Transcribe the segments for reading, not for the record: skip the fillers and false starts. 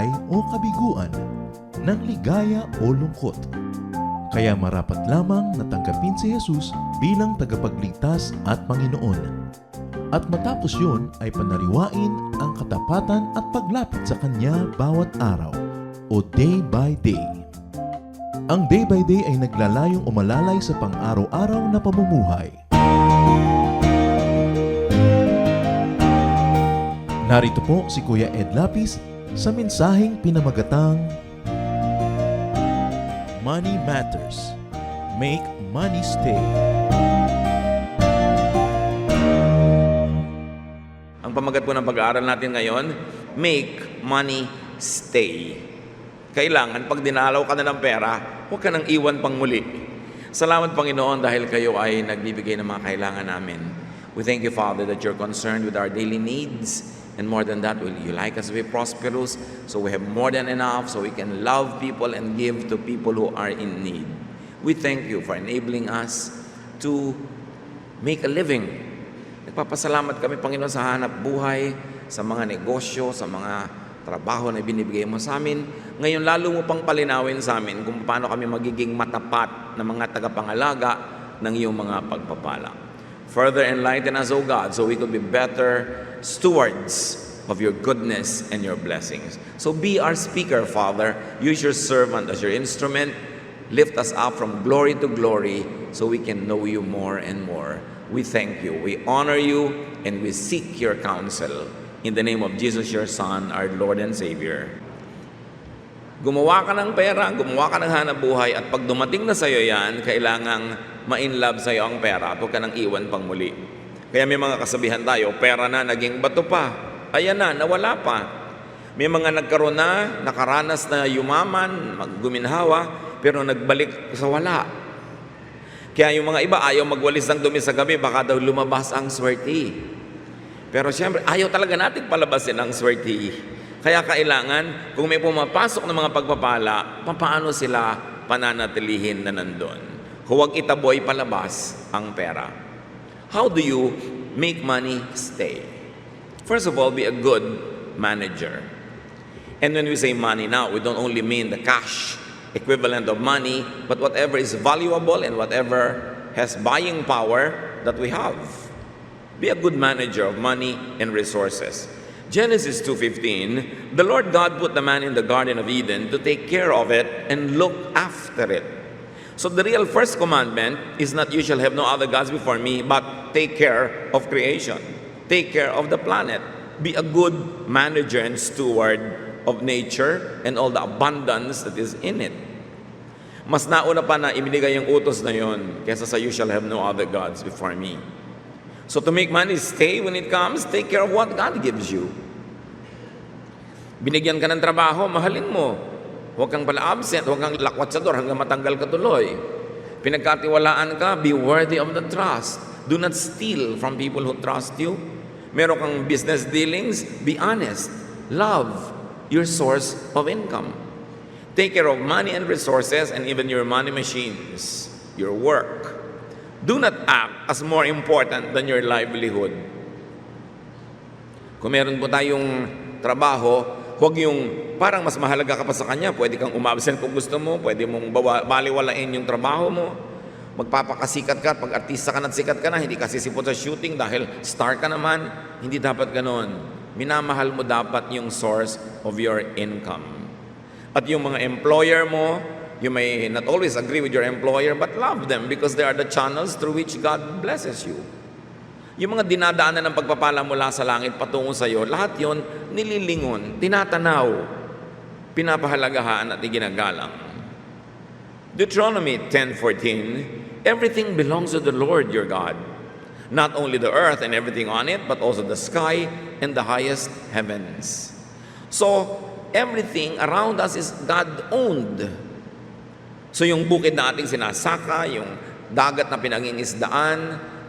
buhay o kabiguan, ng ligaya o lungkot. Kaya marapat lamang na tanggapin si Jesus bilang tagapagligtas at Panginoon. At matapos yun ay panariwain ang katapatan at paglapit sa Kanya bawat araw o day by day. Ang day by day ay naglalayong umalalay sa pang-araw-araw na pamumuhay. Narito po si Kuya Ed Lapis sa mensaheng pinamagatang Money Matters. Make money stay. Ang pamagat po ng pag-aaral natin ngayon, make money stay. Kailangan pag dinalaw ka na ng pera, huwag ka nang iwan pang muli. Salamat Panginoon dahil kayo ay nagbibigay ng mga kailangan namin. We thank you, Father, that you're concerned with our daily needs. And more than that, will you like us to be prosperous so we have more than enough so we can love people and give to people who are in need. We thank you for enabling us to make a living. Nagpapasalamat kami, Panginoon, sa hanap buhay, sa mga negosyo, sa mga trabaho na binibigay mo sa amin. Ngayon, lalo mo pang palinawin sa amin kung paano kami magiging matapat na mga tagapangalaga ng iyong mga pagpapala. Further enlighten us, O God, so we could be better stewards of your goodness and your blessings. So be our speaker, Father. Use your servant as your instrument. Lift us up from glory to glory so we can know you more and more. We thank you, we honor you, and we seek your counsel. In the name of Jesus, your Son, our Lord and Savior. Gumawa ka ng pera, gumawa ka ng hanap buhay, at pag dumating na sa'yo yan, kailangang ma-inlove sa'yo ang pera at huwag ka nang iwan pang muli. Kaya may mga kasabihan tayo, pera na, naging bato pa. Ayan na, nawala pa. May mga nagkaroon na, nakaranas na yumaman, guminhawa, pero nagbalik sa wala. Kaya yung mga iba, ayaw magwalis ng dumi sa gabi, baka daw lumabas ang swerte. Pero siyempre, ayaw talaga natin palabasin ang swerte. Kaya kailangan, kung may pumapasok ng mga pagpapala, paano sila pananatilihin na nandun? Huwag itaboy palabas ang pera. How do you make money stay? First of all, be a good manager. And when we say money now, we don't only mean the cash equivalent of money, but whatever is valuable and whatever has buying power that we have. Be a good manager of money and resources. Genesis 2:15, the Lord God put the man in the Garden of Eden to take care of it and look after it. So the real first commandment is not you shall have no other gods before me, but take care of creation. Take care of the planet. Be a good manager and steward of nature and all the abundance that is in it. Mas nauna pa na ibinigay yung utos na yun kaysa sa you shall have no other gods before me. So to make money stay when it comes, take care of what God gives you. Binigyan ka ng trabaho, mahalin mo. Huwag kang pala absent, huwag kang lakwat sa door hanggang matanggal ka tuloy. Pinagkatiwalaan ka, be worthy of the trust. Do not steal from people who trust you. Meron kang business dealings, be honest. Love your source of income. Take care of money and resources and even your money machines, your work. Do not act as more important than your livelihood. Kung meron po tayong trabaho, huwag yung parang mas mahalaga ka pa sa kanya. Pwede kang umabsent kung gusto mo, pwede mong baliwalain yung trabaho mo. Magpapakasikat ka, pag artista ka na at sikat ka na, hindi ka sisipot sa shooting dahil star ka naman. Hindi dapat ganon. Minamahal mo dapat yung source of your income. At yung mga employer mo, you may not always agree with your employer, but love them because they are the channels through which God blesses you. Yung mga dinadaanan ng pagpapala mula sa langit patungo sa iyo, lahat yon nililingon, tinatanaw, pinapahalagahan at iginagalang. Deuteronomy 10:14, everything belongs to the Lord your God, not only the earth and everything on it, but also the sky and the highest heavens. So, everything around us is God-owned. So yung bukid na ating sinasaka, yung dagat na pinangingisdaan,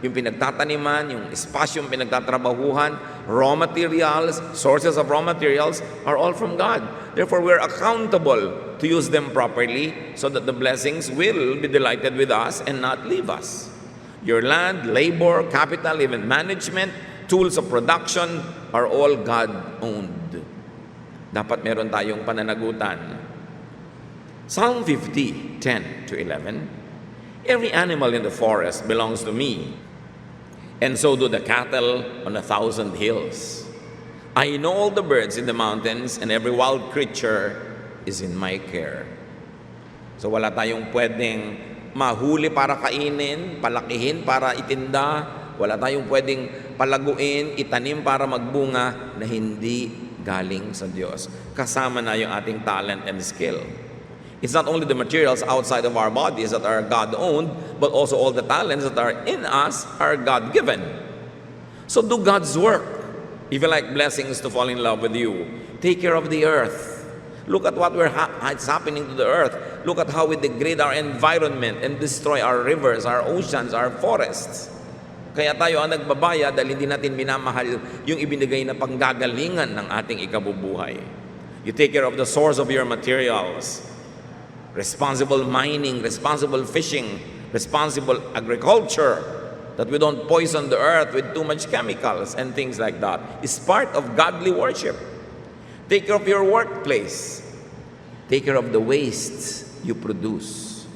yung pinagtataniman, yung espasyong pinagtatrabahuhan, raw materials, sources of raw materials are all from God. Therefore, we're accountable to use them properly so that the blessings will be delighted with us and not leave us. Your land, labor, capital, even management, tools of production are all God-owned. Dapat meron tayong pananagutan. Psalm 50, 10 to 11. Every animal in the forest belongs to me, and so do the cattle on 1,000 hills. I know all the birds in the mountains, and every wild creature is in my care. So wala tayong pwedeng mahuli para kainin, palakihin para itinda. Wala tayong pwedeng palaguin, itanim para magbunga na hindi galing sa Diyos. Kasama na yung ating talent and skill. It's not only the materials outside of our bodies that are God-owned, but also all the talents that are in us are God-given. So do God's work. If you like blessings to fall in love with you, take care of the earth. Look at what is happening to the earth. Look at how we degrade our environment and destroy our rivers, our oceans, our forests. Kaya tayo ang nagbabaya dahil hindi natin minamahal yung ibinigay na panggagalingan ng ating ikabubuhay. You take care of the source of your materials. Responsible mining, responsible fishing, responsible agriculture, that we don't poison the earth with too much chemicals and things like that, is part of godly worship. Take care of your workplace. Take care of the wastes you produce.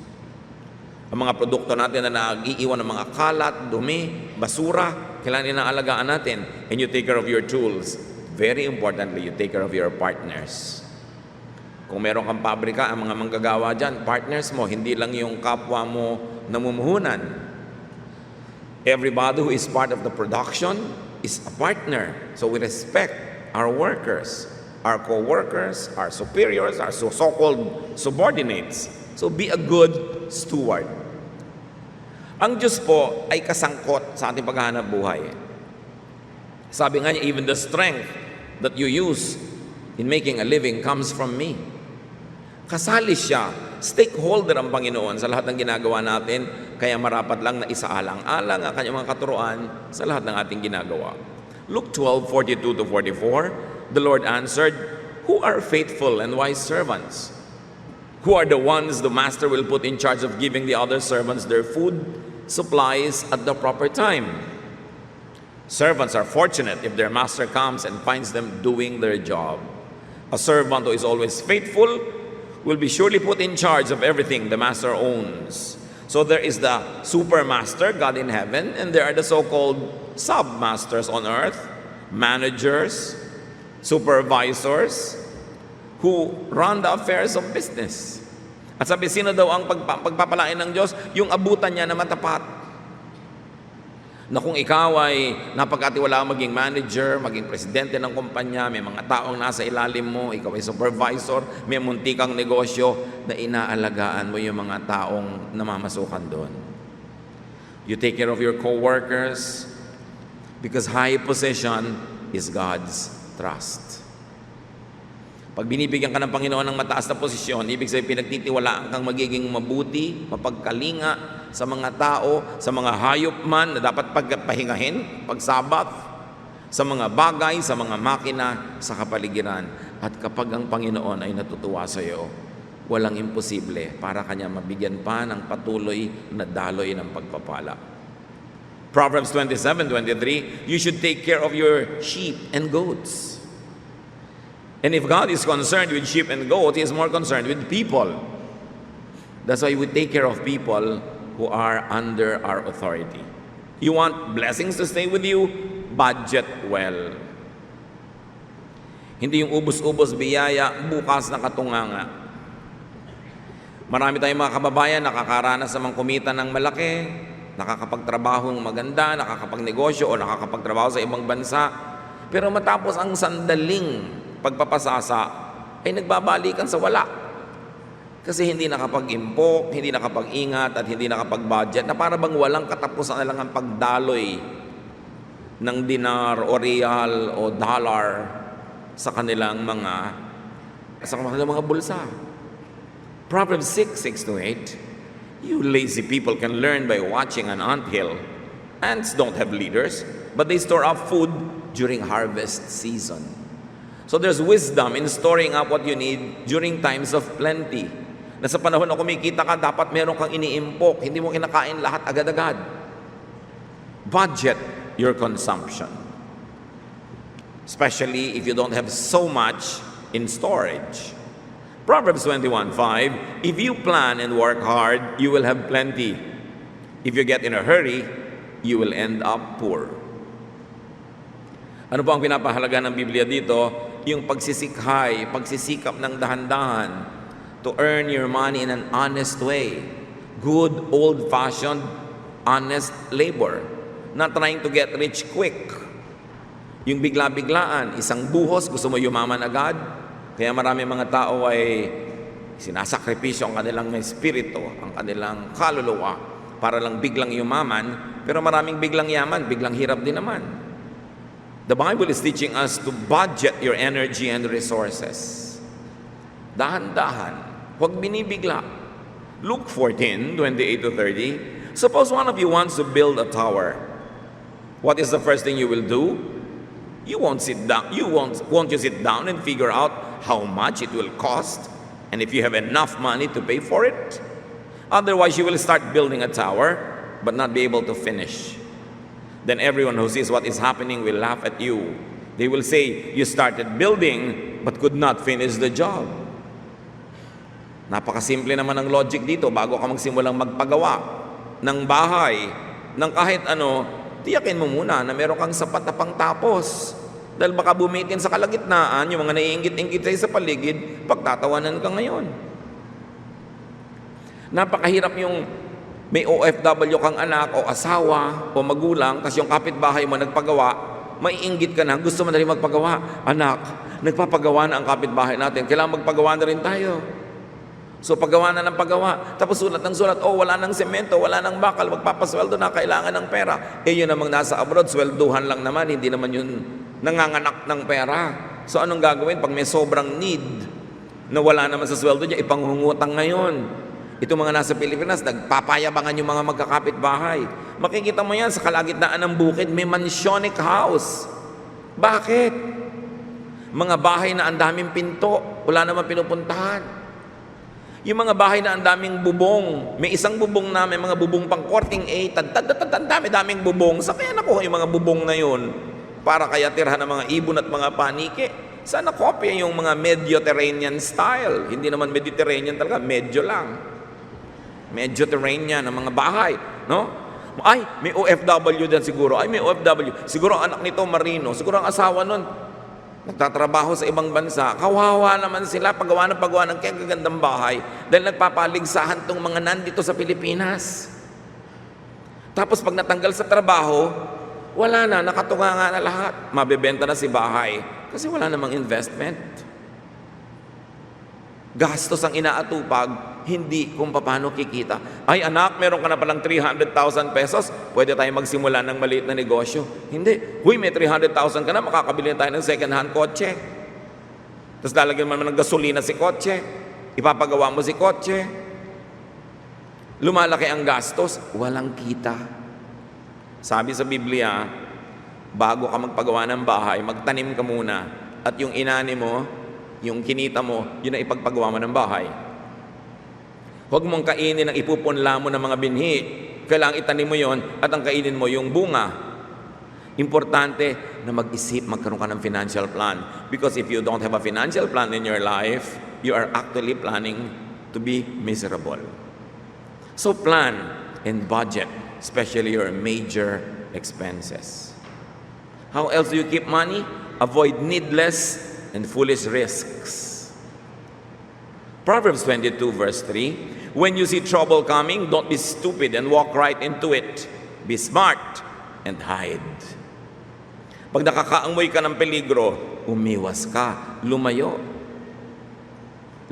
Ang mga produkto natin na nag-iiwan ng mga kalat, dumi, basura, kailangan inaalagaan natin. And you take care of your tools. Very importantly, you take care of your partners. Kung meron kang pabrika, ang mga manggagawa dyan, partners mo, hindi lang yung kapwa mo namumuhunan. Everybody who is part of the production is a partner. So we respect our workers, our co-workers, our superiors, our so-called subordinates. So be a good steward. Ang Diyos po ay kasangkot sa ating paghahanap buhay. Sabi nga niya, even the strength that you use in making a living comes from me. Kasali siya, stakeholder ang Panginoon sa lahat ng ginagawa natin, kaya marapat lang na isaalang-alang ang kanyang mga katuruan sa lahat ng ating ginagawa. Luke 12:42 to 44, the Lord answered, "Who are faithful and wise servants? Who are the ones the master will put in charge of giving the other servants their food, supplies at the proper time? Servants are fortunate if their master comes and finds them doing their job. A servant who is always faithful will be surely put in charge of everything the master owns." So there is the supermaster, God in heaven, and there are the so-called submasters on earth, managers, supervisors, who run the affairs of business. At sabi, sino daw ang pagpapalain ng Diyos? Yung abutan niya na matapat. Na kung ikaw ay napagkatiwala maging manager, maging presidente ng kumpanya, may mga taong nasa ilalim mo, ikaw ay supervisor, may muntikang negosyo, na inaalagaan mo yung mga taong namamasukan doon. You take care of your co-workers because high position is God's trust. Pag binibigyan ka ng Panginoon ng mataas na posisyon, ibig sabihin pinagtitiwalaan kang magiging mabuti, mapagkalinga sa mga tao, sa mga hayop man na dapat pagpahingahin, pagsabat, sa mga bagay, sa mga makina, sa kapaligiran. At kapag ang Panginoon ay natutuwa sa iyo, walang imposible para kanya mabigyan pa ng patuloy na daloy ng pagpapala. Proverbs 27:23, you should take care of your sheep and goats. And if God is concerned with sheep and goats, He is more concerned with people. That's why we take care of people who are under our authority. You want blessings to stay with you? Budget well. Hindi yung ubos-ubos biyaya, bukas na katunganga. Marami tayong mga kababayan nakakaranas sa mga kumita ng malaki, nakakapagtrabaho ng maganda, nakakapagnegosyo o nakakapagtrabaho sa ibang bansa. Pero matapos ang sandaling pagpapasasa, ay nagbabalikan sa wala. Kasi hindi nakapag-impok, hindi nakapag-ingat, at hindi nakapag-budget, na para bang walang katapusan na lang ang pagdaloy ng dinar o real o dollar sa kanilang mga bulsa. Proverbs 6:6-8, you lazy people can learn by watching an anthill. Ants don't have leaders, but they store up food during harvest season. So there's wisdom in storing up what you need during times of plenty. Na sa panahon na kumikita ka, dapat meron kang iniimpok. Hindi mo kinakain lahat agad-agad. Budget your consumption. Especially if you don't have so much in storage. Proverbs 21:5, if you plan and work hard, you will have plenty. If you get in a hurry, you will end up poor. Ano po ang pinapahalaga ng Biblia dito? Yung pagsisikhay, pagsisikap ng dahan-dahan to earn your money in an honest way. Good, old-fashioned, honest labor. Not trying to get rich quick. Yung bigla-biglaan, isang buhos, gusto mo yumaman agad. Kaya marami mga tao ay sinasakripisyo ang kanilang espiritu, ang kanilang kaluluwa, para lang biglang yumaman. Pero maraming biglang yaman, biglang hirap din naman. The Bible is teaching us to budget your energy and resources. Dahan-dahan, huwag binibigla. Luke 14:28-30. Suppose one of you wants to build a tower. What is the first thing you will do? You won't sit down. Won't you sit down and figure out how much it will cost, and if you have enough money to pay for it? Otherwise, you will start building a tower, but not be able to finish. Then everyone who sees what is happening will laugh at you. They will say, you started building, but could not finish the job. Napakasimple naman ang logic dito. Bago ka magsimulang magpagawa ng bahay, ng kahit ano, tiyakin mo muna na meron kang sapat na pangtapos. Dahil baka bumitin sa kalagitnaan, yung mga naiingit-ingit sa'yo sa paligid, pagtatawanan ka ngayon. Napakahirap yung may OFW kang anak o asawa o magulang, kasi yung kapitbahay mo nagpagawa, maiinggit ka na, gusto mo na rin magpagawa. Anak, nagpapagawa na ang kapitbahay natin, kailangan magpagawa na rin tayo. So paggawa na ng paggawa, tapos sulat ng sulat, wala ng semento, wala ng bakal, magpapasweldo na, kailangan ng pera. Yun namang nasa abroad, swelduhan lang naman, hindi naman yun nanganganak ng pera. So anong gagawin pag may sobrang need na wala naman sa sweldo niya, ipanghungutang ngayon? Itong mga nasa Pilipinas, nagpapayabangan yung mga magkakapit-bahay. Makikita mo yan sa kalagitnaan ng bukid, may mansionic house. Bakit? Mga bahay na ang daming pinto, wala naman pinupuntahan. Yung mga bahay na ang daming bubong, may isang bubong na, may mga bubong pang korting daming bubong. Sa kaya nakuha yung mga bubong na yun? Para kaya tirhan ng mga ibon at mga paniki. Sana kopya yung mga Mediterranean style. Hindi naman Mediterranean talaga, medyo lang. Mediterranean ang mga bahay, no? Ay, may OFW din siguro. Ay, may OFW. Siguro ang anak nito marino. Siguro ang asawa nun nagtatrabaho sa ibang bansa. Kawawa naman sila paggawa ng kagagandang bahay dahil nagpapaligsahan tong mga nandito sa Pilipinas. Tapos pag natanggal sa trabaho, wala na, nakatunga nga na lahat. Mabebenta na si bahay kasi wala namang investment. Gastos ang inaatupag, hindi kung paano kikita. Ay anak, meron ka na palang 300,000 pesos, pwede tayo magsimula ng maliit na negosyo. Hindi. Huy, may 300,000 ka na, makakabili na tayo ng second-hand kotse. Tapos lalagyan mo naman ng gasolina si kotse. Ipapagawa mo si kotse. Lumalaki ang gastos, walang kita. Sabi sa Biblia, bago ka magpagawa ng bahay, magtanim ka muna. At yung inani mo, yung kinita mo, yun ang ipagpagawa mo ng bahay. Huwag mong kainin ang ipupunla mo ng mga binhi. Kailangang itanim mo yon at ang kainin mo yung bunga. Importante na mag-isip, magkaroon ka ng financial plan. Because if you don't have a financial plan in your life, you are actually planning to be miserable. So plan and budget, especially your major expenses. How else do you keep money? Avoid needless and foolish risks. Proverbs 22 verse 3, when you see trouble coming, don't be stupid and walk right into it. Be smart and hide. Pag nakakaamoy ka ng peligro, umiwas ka, lumayo.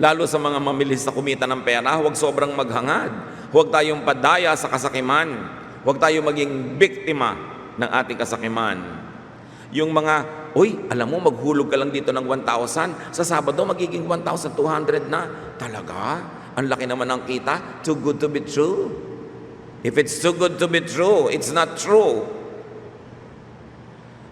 Lalo sa mga mamilis na kumita ng pera, huwag sobrang maghangad. Huwag tayong padaya sa kasakiman. Huwag tayong maging biktima ng ating kasakiman. Yung mga, alam mo, maghulog ka lang dito ng 1,000, sa Sabado magiging 1,200 na. Talaga? Ang laki naman ng kita? Too good to be true? If it's too good to be true, it's not true.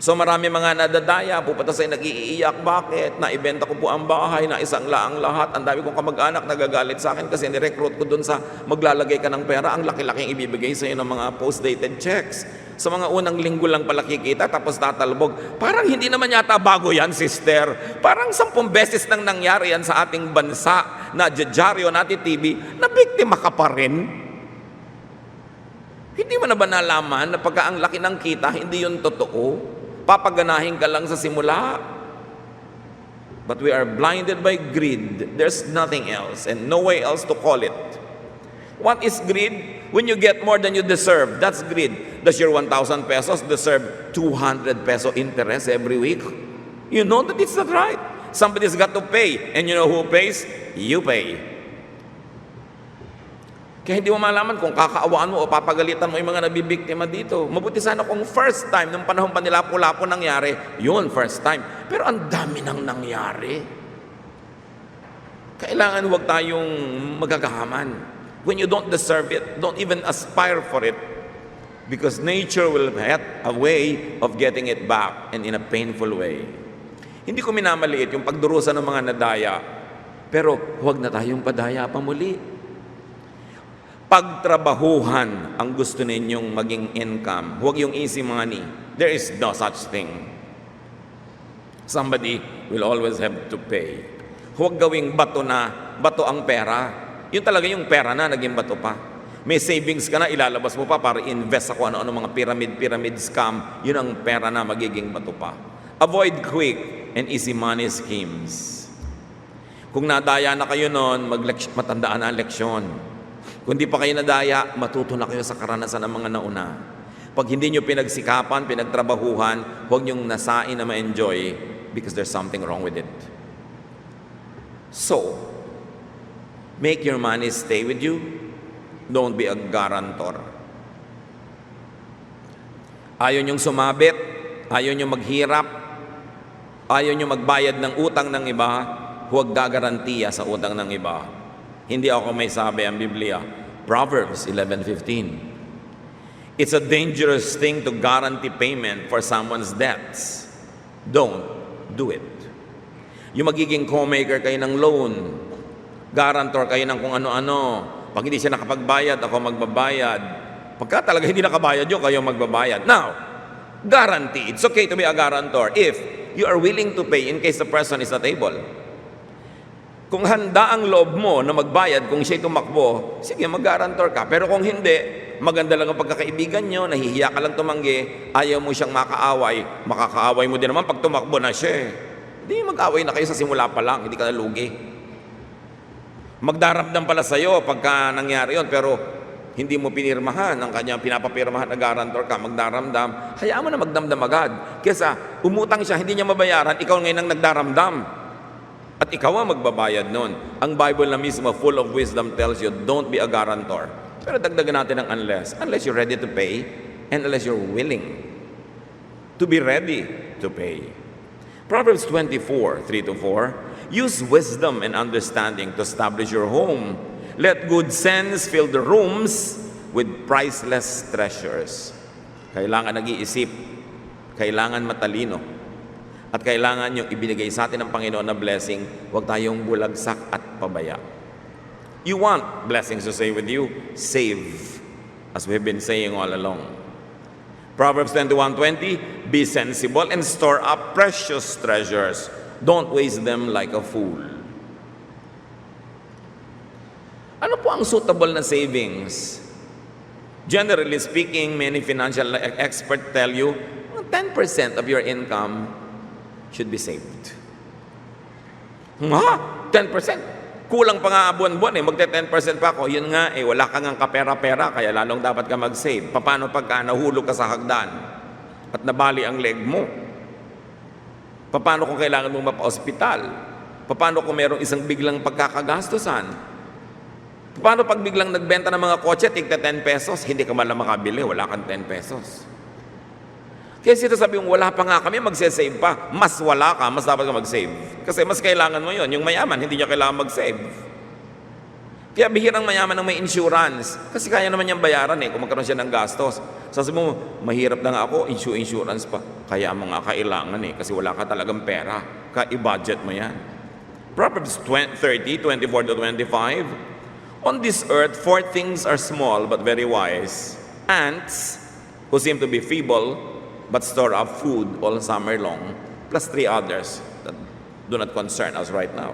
So marami mga nadadaya, pupunta sa'yo nag-iiyak, bakit? Naibenta ko po ang bahay, na isang laang lahat, ang dami kong kamag-anak nagagalit sa akin kasi nirecruit ko dun sa maglalagay ka ng pera, ang laki-laking ibibigay sa'yo ng mga post-dated checks. Sa mga unang linggo lang pala kikita, tapos tatalbog. Parang hindi naman yata bago yan, sister. Parang 10 beses nang nangyari yan sa ating bansa na dyaryo natin TV, na biktima ka pa rin. Hindi mo na ba nalaman na pagka ang laki ng kita, hindi yun totoo? Papaganahin ka lang sa simula. But we are blinded by greed. There's nothing else and no way else to call it. What is greed? When you get more than you deserve, that's greed. Does your 1,000 pesos deserve 200 peso interest every week? You know that it's not right. Somebody's got to pay. And you know who pays? You pay. Kaya hindi mo malaman kung kakaawaan mo o papagalitan mo yung mga nabibiktima dito. Mabuti sana kung first time, nung panahon pa nila pula-po nangyari, yun, first time. Pero ang dami nang nangyari. Kailangan huwag tayong magagahaman. When you don't deserve it, don't even aspire for it. Because nature will have a way of getting it back and in a painful way. Hindi ko minamaliit yung pagdurusa ng mga nadaya. Pero huwag na tayong padaya pa muli. Pagtrabahuhan ang gusto ninyong maging income. Huwag yung easy money. There is no such thing. Somebody will always have to pay. Huwag gawing bato ang pera. Yun talaga yung pera na, naging bato pa. May savings ka na, ilalabas mo pa para invest ako ano-ano mga pyramid scam. Yun ang pera na, magiging bato pa. Avoid quick and easy money schemes. Kung nadaya na kayo noon, matandaan na ang leksyon. Kung di pa kayo nadaya, matuto na kayo sa karanasan ng mga nauna. Pag hindi nyo pinagsikapan, pinagtrabahuhan, huwag nyong nasain na ma-enjoy because there's something wrong with it. So, make your money stay with you. Don't be a guarantor. Ayaw nyong sumabit, ayaw nyong maghirap, ayaw nyong magbayad ng utang ng iba, huwag gagarantiya sa utang ng iba. Hindi ako may sabi ang Biblia. Proverbs 11:15. It's a dangerous thing to guarantee payment for someone's debts. Don't do it. Yung magiging co-maker kayo ng loan, guarantor kayo ng kung ano-ano. Pag hindi siya nakapagbayad, ako magbabayad. Pagka talaga hindi nakabayad yun, kayo magbabayad. Now, guarantee. It's okay to be a guarantor if you are willing to pay in case the person is not able. Kung handa ang loob mo na magbayad, kung siya'y tumakbo, sige, mag-guarantor ka. Pero kung hindi, maganda lang ang pagkakaibigan nyo, nahihiya ka lang tumanggi, ayaw mo siyang makaaway, makakaaway mo din naman pag tumakbo na siya. Hindi, mag-away na kayo sa simula pa lang, hindi ka nalugi. Magdaramdam pala sa'yo pagka nangyari yon, pero hindi mo pinirmahan ang kanyang pinapapirmahan na guarantor ka, magdaramdam, hayaan mo na magdamdam agad. Kesa umutang siya, hindi niya mabayaran, ikaw ngayon ang nagdaramdam. At ikaw ang magbabayad nun. Ang Bible na mismo, full of wisdom, tells you, don't be a guarantor. Pero dagdagan natin ang unless. Unless you're ready to pay, and unless you're willing to be ready to pay. Proverbs 24:3-4. Use wisdom and understanding to establish your home. Let good sense fill the rooms with priceless treasures. Kailangan nag-iisip. Kailangan matalino. At kailangan yung ibinigay sa atin ng Panginoon na blessing, huwag tayong bulagsak at pabaya. You want blessings to stay with you? Save, as we've been saying all along. Proverbs 21:20, be sensible and store up precious treasures. Don't waste them like a fool. Ano po ang suitable na savings? Generally speaking, many financial experts tell you, 10% of your income should be saved. 10%? Kulang pa nga buwan-buwan magte-10% pa ako. Yun nga wala kang kapera-pera, kaya lalong dapat ka mag-save. Paano pagka nahulog ka sa hagdan at nabali ang leg mo? Paano kung kailangan mong mapa-ospital? Paano kung merong isang biglang pagkakagastusan? Paano pag biglang nagbenta ng mga kotse, tigta 10 pesos, hindi ka malang makabili, wala kang 10 pesos. Kaya sito sabi yung wala pa nga kami, magse-save pa. Mas wala ka, mas dapat ka mag-save. Kasi mas kailangan mo yun. Yung mayaman, hindi niya kailangan mag-save. Kaya bihirang mayaman ng may insurance. Kasi kaya naman niyang bayaran kung magkaroon siya ng gastos. Sabi mo, mahirap na nga ako, insurance pa. Kaya mga kailangan kasi wala ka talagang pera. I-budget mo yan. Proverbs 30:24-25. On this earth, 4 things are small but very wise. Ants, who seem to be feeble, but store up food all summer long, plus 3 others that do not concern us right now.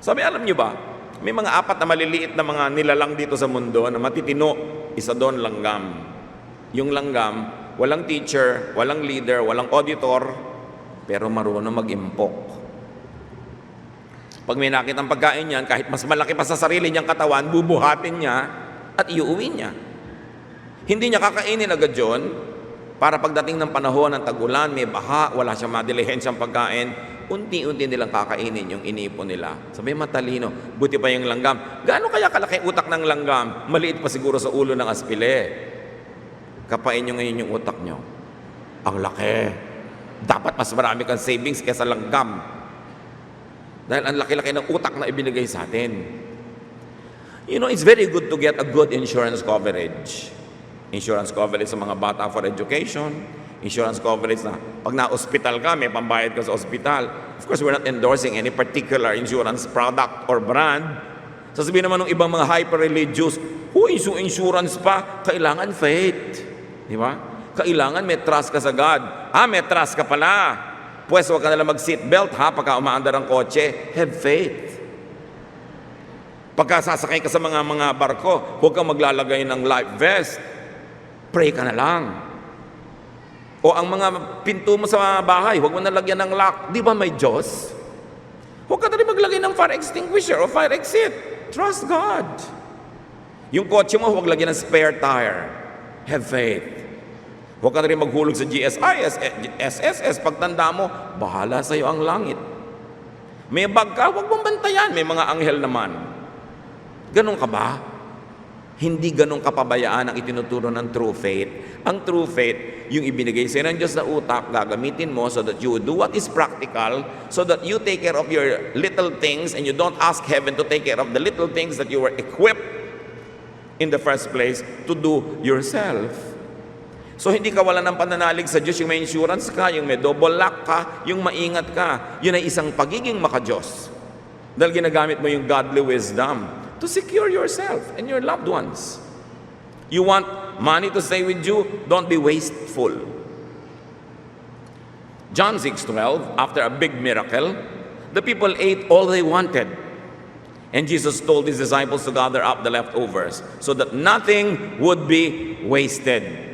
Sabi, alam niyo ba, may mga 4 na maliliit na mga nilalang dito sa mundo na matitino. Isa doon, langgam. Yung langgam, walang teacher, walang leader, walang auditor, pero marunong mag-impok. Pag may nakitang pagkain niyan, kahit mas malaki pa sa sarili niyang katawan, bubuhatin niya at iuwi niya. Hindi niya kakainin agad yun, para pagdating ng panahon ng tag-ulan, may baha, wala siyang madilihensyang pagkain, unti-unti nilang kakainin yung inipon nila. Sabi, matalino. Buti pa yung langgam. Gaano kaya kalaki utak ng langgam? Maliit pa siguro sa ulo ng aspile. Kapain nyo ngayon yung utak nyo. Ang laki. Dapat mas marami kang savings kaysa langgam. Dahil ang laki-laki ng utak na ibinigay sa atin. You know, it's very good to get a good insurance coverage. Insurance coverage sa mga bata for education. Insurance coverage na pag na-hospital ka, may pambayad ka sa hospital. Of course, we're not endorsing any particular insurance product or brand. Sasabihin naman ng ibang mga hyper-religious, insurance pa, kailangan faith. Di ba? Kailangan may trust ka sa God. May trust ka pala. Pues huwag ka nalang mag-seatbelt pagka umaandar ang kotse. Have faith. Pagka sasakay ka sa mga barko, huwag kang maglalagay ng life vest. Pray ka na lang. O ang mga pinto mo sa bahay, huwag mo nalagyan ng lock. Di ba may Diyos? Huwag ka na rin maglagay ng fire extinguisher o fire exit. Trust God. Yung kotse mo, huwag lagyan ng spare tire. Have faith. Huwag ka na rin maghulog sa GSI, SSS. Pagtanda mo, bahala sa iyo ang langit. May bag ka, huwag mong bantayan. May mga anghel naman. Ganon ka ba? Hindi ganun kapabayaan ang itinuturo ng true faith. Ang true faith, yung ibinigay sa'yo ng Diyos na utak, gagamitin mo so that you do what is practical, so that you take care of your little things and you don't ask heaven to take care of the little things that you were equipped in the first place to do yourself. So hindi ka wala ng pananalig sa Diyos, yung may insurance ka, yung may double lock ka, yung maingat ka. Yun ay isang pagiging maka-Diyos. Dahil ginagamit mo yung godly wisdom to secure yourself and your loved ones. You want money to stay with you? Don't be wasteful. John 6:12, after a big miracle, the people ate all they wanted. And Jesus told his disciples to gather up the leftovers so that nothing would be wasted.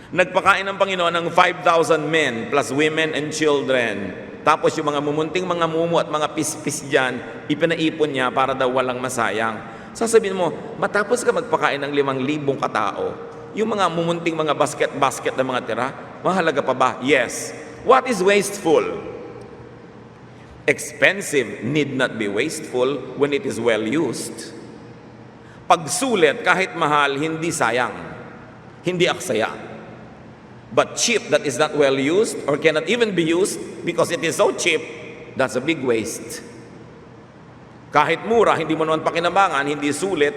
Nagpakain ng Panginoon ng 5,000 men plus women and children. Tapos yung mga mumunting mga mumu at mga pispis dyan, ipinaipon niya para daw walang masayang. Sasabihin mo, matapos ka magpakain ng 5,000 katao, yung mga mumunting mga basket na mga tira, mahalaga pa ba? Yes. What is wasteful? Expensive need not be wasteful when it is well used. Pagsulit, kahit mahal, hindi sayang. Hindi aksaya. But cheap that is not well used or cannot even be used because it is so cheap, that's a big waste. Kahit mura, hindi mo naman pakinabangan, hindi sulit,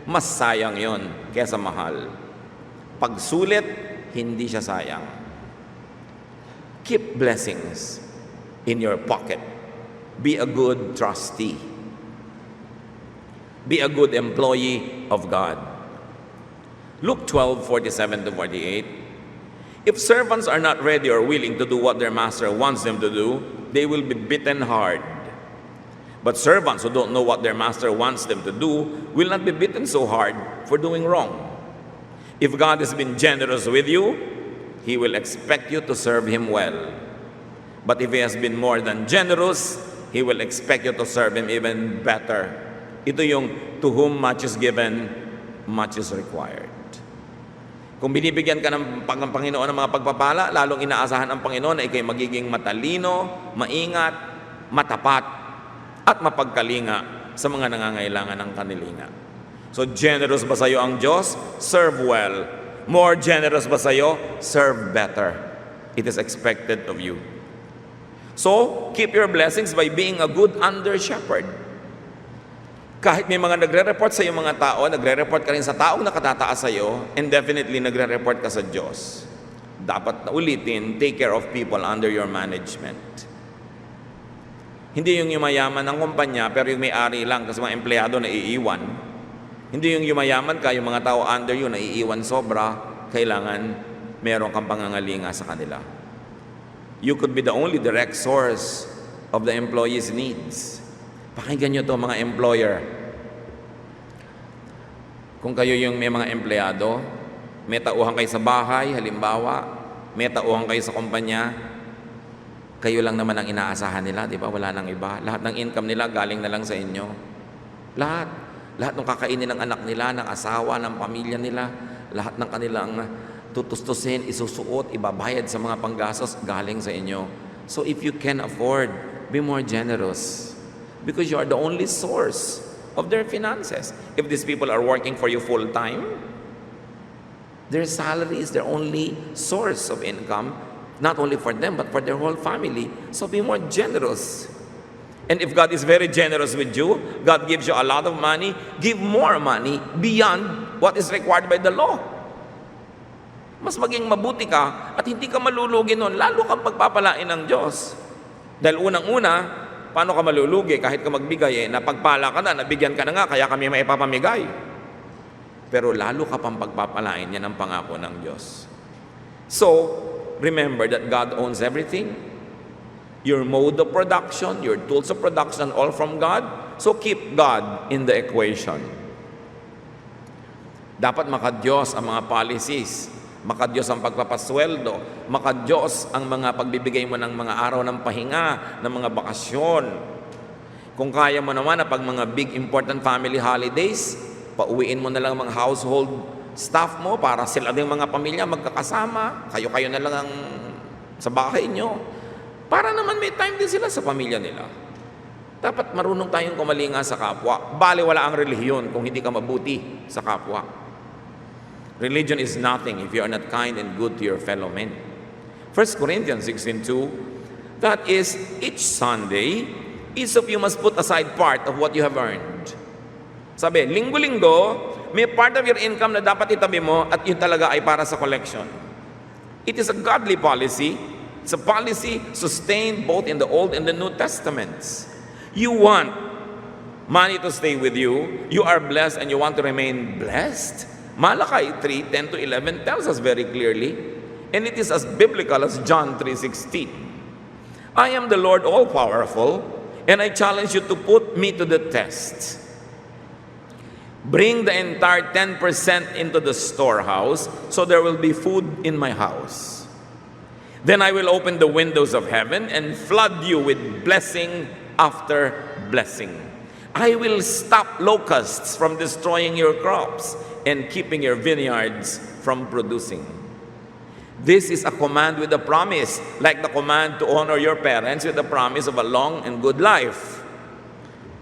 mas sayang yon kesa mahal. Pag sulit, hindi siya sayang. Keep blessings in your pocket. Be a good trustee. Be a good employee of God. Luke 12:47-48. If servants are not ready or willing to do what their master wants them to do, they will be beaten hard. But servants who don't know what their master wants them to do will not be beaten so hard for doing wrong. If God has been generous with you, He will expect you to serve Him well. But if He has been more than generous, He will expect you to serve Him even better. Ito yung to whom much is given, much is required. Kung binibigyan ka ng Panginoon ng mga pagpapala, lalong inaasahan ang Panginoon na ikay magiging matalino, maingat, matapat, at mapagkalinga sa mga nangangailangan ng kanilinga. So, generous ba sa iyo ang Diyos? Serve well. More generous ba sa iyo? Serve better. It is expected of you. So, keep your blessings by being a good under-shepherd. Kahit may mga nagre-report sa iyo mga tao, nagre-report ka rin sa taong nakatataas sa iyo, and definitely nagre-report ka sa Diyos. dapat na ulitin, take care of people under your management. Hindi yung yumayaman ng kumpanya, pero yung may-ari lang kasi mga empleyado na iiwan. Hindi yung yumayaman ka, yung mga tao under you na iiwan sobra, kailangan meron kang pangangalinga sa kanila. You could be the only direct source of the employee's needs. Pakinggan nyo to mga employer. Kung kayo yung may mga empleyado, may tauhan kayo sa bahay, halimbawa, may tauhan kayo sa kumpanya, kayo lang naman ang inaasahan nila, di ba? Wala nang iba. Lahat ng income nila galing na lang sa inyo. Lahat. Lahat ng kakainin ng anak nila, ng asawa, ng pamilya nila, lahat ng kanilang tutustusin, isusuot, ibabayad sa mga panggastos, galing sa inyo. So if you can afford, be more generous. Because you are the only source of their finances. If these people are working for you full-time, their salary is their only source of income, not only for them, but for their whole family. So be more generous. And if God is very generous with you, God gives you a lot of money, give more money beyond what is required by the law. Mas maging mabuti ka at hindi ka malulugi nun, lalo kang pagpapalain ng Diyos. Dahil unang-una, paano ka malulugi kahit ka magbigay napagpala ka na, nabigyan ka na nga, kaya kami maipapamigay. Pero lalo ka pang pagpapalain, yan ang pangako ng Diyos. So, remember that God owns everything. Your mode of production, your tools of production, all from God. So keep God in the equation. Dapat makadiyos ang mga policies, makadiyos ang pagpapasweldo, makadiyos ang mga pagbibigay mo ng mga araw ng pahinga, ng mga bakasyon. Kung kaya mo naman na pag mga big important family holidays, pauwiin mo na lang mga household staff mo para sila ding mga pamilya magkakasama, kayo-kayo na lang ang sa bahay nyo. Para naman may time din sila sa pamilya nila. Dapat marunong tayong kumalinga sa kapwa. Baliwala ang relihiyon kung hindi ka mabuti sa kapwa. Religion is nothing if you are not kind and good to your fellow men. 1 Corinthians 16:2, that is, each Sunday, each of you must put aside part of what you have earned. Sabi, linggo-linggo, may part of your income na dapat itabi mo at yun talaga ay para sa collection. It is a godly policy. It's a policy sustained both in the Old and the New Testaments. You want money to stay with you, you are blessed and you want to remain blessed. Malachi 3:10-11 tells us very clearly, and it is as biblical as John 3:16. I am the Lord all-powerful, and I challenge you to put me to the test. Bring the entire 10% into the storehouse, so there will be food in my house. Then I will open the windows of heaven and flood you with blessing after blessing. I will stop locusts from destroying your crops and keeping your vineyards from producing. This is a command with a promise, like the command to honor your parents with the promise of a long and good life.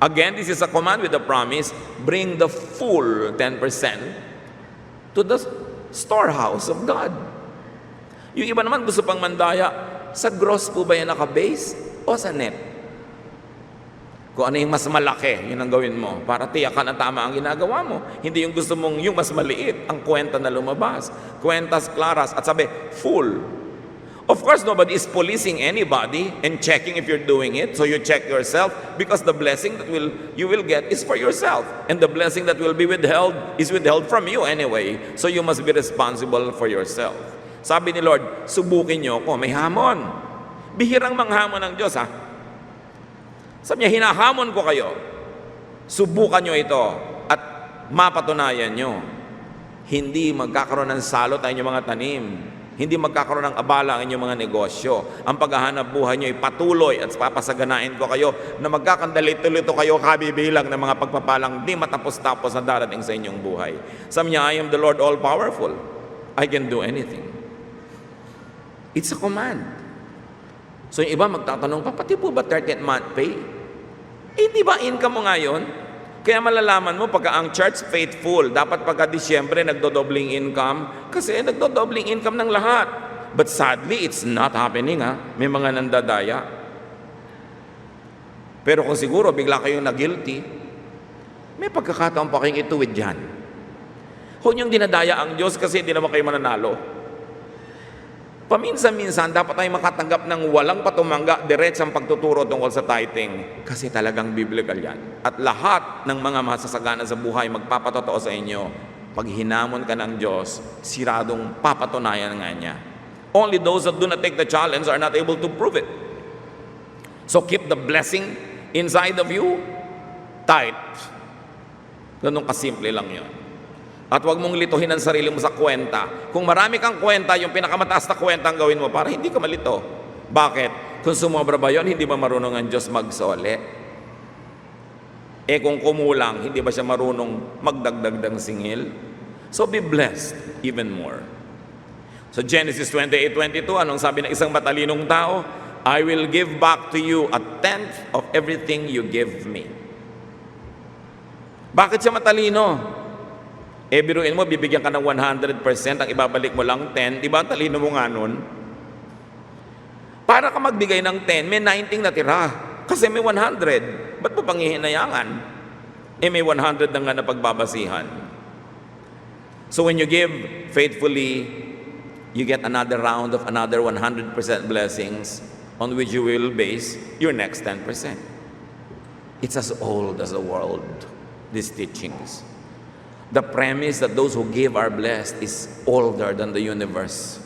Again, this is a command with a promise, bring the full 10% to the storehouse of God. Yung iba naman gusto pang mandaya, sa gross po ba yan naka-base o sa net? Kung ano yung mas malaki, yun ang gawin mo para tiyakan na tama ang ginagawa mo. Hindi yung gusto mong yung mas maliit, ang kwenta na lumabas. Kwentas claras at sabi, full. Of course, nobody is policing anybody and checking if you're doing it. So you check yourself because the blessing that you will get is for yourself. And the blessing that will be withheld is withheld from you anyway. So you must be responsible for yourself. Sabi ni Lord, subukin niyo ako, may hamon. Bihirang manghamon ng Diyos, ha? Sabi niya, hinahamon ko kayo. Subukan niyo ito at mapatunayan niyo. Hindi magkakaroon ng salot ang inyong mga tanim. Hindi magkakaroon ng abala ang inyong mga negosyo. Ang paghahanap buhay niyo ay patuloy at papasaganain ko kayo na magkakandalito-lito kayo kabibilang ng mga pagpapalang di matapos-tapos na darating sa inyong buhay. Sabi niya, I am the Lord all-powerful. I can do anything. It's a command. So yung iba magtatanong pa, pati po ba 30th month pay? Eh di ba income mo ngayon? Kaya malalaman mo pagka ang church faithful, dapat pagka Disyembre nagdodobling income kasi nagdodobling income ng lahat. But sadly, it's not happening, ha? May mga nandadaya. Pero kung siguro bigla kayong na-guilty, may pagkakataon pa kayong ituwid dyan. Huwag niyong dinadaya ang Diyos kasi hindi naman kayo mananalo. Paminsan-minsan, dapat tayo makatanggap ng walang patumangga, diretsang pagtuturo tungkol sa tithing. Kasi talagang biblical yan. At lahat ng mga masasagana sa buhay magpapatotoo sa inyo, pag hinamon ka ng Diyos, siradong papatunayan nga niya. Only those that do not take the challenge are not able to prove it. So keep the blessing inside of you tight. Ganun kasimple lang yun. At huwag mong lituhin ang sarili mo sa kwenta. Kung marami kang kwenta, yung pinakamataas na kwenta ang gawin mo para hindi ka malito. Bakit? Kung sumobra ba yun, hindi ba marunong ang Diyos magsole? Kung kumulang, hindi ba siya marunong magdagdag ng singil? So be blessed even more. So Genesis 28:22, anong sabi ng isang matalinong tao? I will give back to you 1/10 of everything you give me. Bakit siya matalino? Biruin mo, bibigyan ka ng 100%, ang ibabalik mo lang 10, di ba? Ang talino mo nga nun. Para ka magbigay ng 10, may 19 na tira. Kasi may 100. Ba't mo pang hihinayangan? May 100 na nga na pagbabasihan. So when you give faithfully, you get another round of another 100% blessings on which you will base your next 10%. It's as old as the world, these teachings. The premise that those who give are blessed is older than the universe.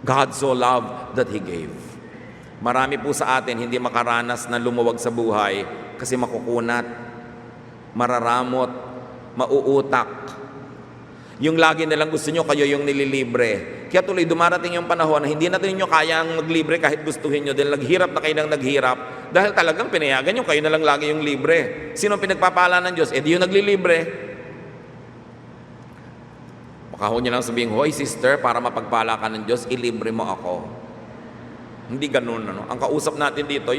God so loved that He gave. Marami po sa atin hindi makaranas na lumuwag sa buhay kasi makukunat, mararamot, mauutak. Yung lagi nilang gusto nyo, kayo yung nililibre. Kaya tuloy dumarating yung panahon na hindi natin nyo kayang maglibre kahit gustuhin nyo dahil naghirap na kayo ng naghirap dahil talagang pinayagan nyo, kayo na lang lagi yung libre. Sino pinagpapala ng Diyos? Di yung naglilibre. Makahon niya lang sabihin, hoy sister, para mapagpala ka ng Diyos, ilibre mo ako. Hindi ganun. Ano? Ang kausap natin dito,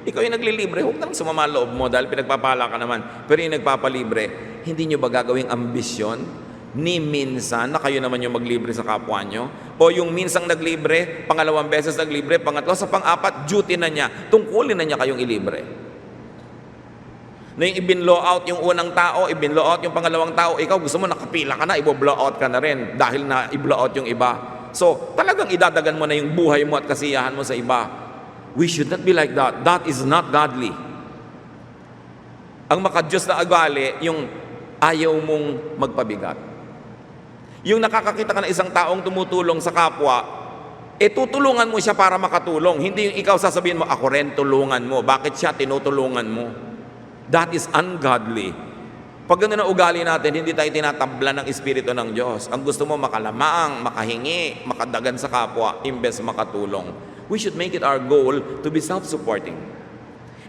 ikaw yung naglilibre, huwag nang sumama loob mo dahil pinagpapala ka naman. Pero yung nagpapalibre, hindi nyo ba gagawing ambisyon? Ni minsan na kayo naman yung maglibre sa kapwa nyo? O yung minsang naglibre, pangalawang beses naglibre, pangatlo, sa pang-apat, duty na niya, tungkulin na niya kayong ilibre. Na yung i-blow out yung unang tao, i-blow out yung pangalawang tao, ikaw gusto mo nakapila ka na, i-blow out ka na rin dahil na i-blow out yung iba. So, talagang idadagan mo na yung buhay mo at kasiyahan mo sa iba. We should not be like that. That is not godly. Ang makadyos na ugali, yung ayaw mong magpabigat. Yung nakakakita ka ng isang taong tumutulong sa kapwa, tutulungan mo siya para makatulong. Hindi yung ikaw sasabihin mo, ako rin tulungan mo. Bakit siya tinutulungan mo? That is ungodly. Pag gano'n ang ugali natin, hindi tayo tinatabla ng Espiritu ng Diyos. Ang gusto mo makalamang, makahingi, makadagan sa kapwa, imbes makatulong. We should make it our goal to be self-supporting.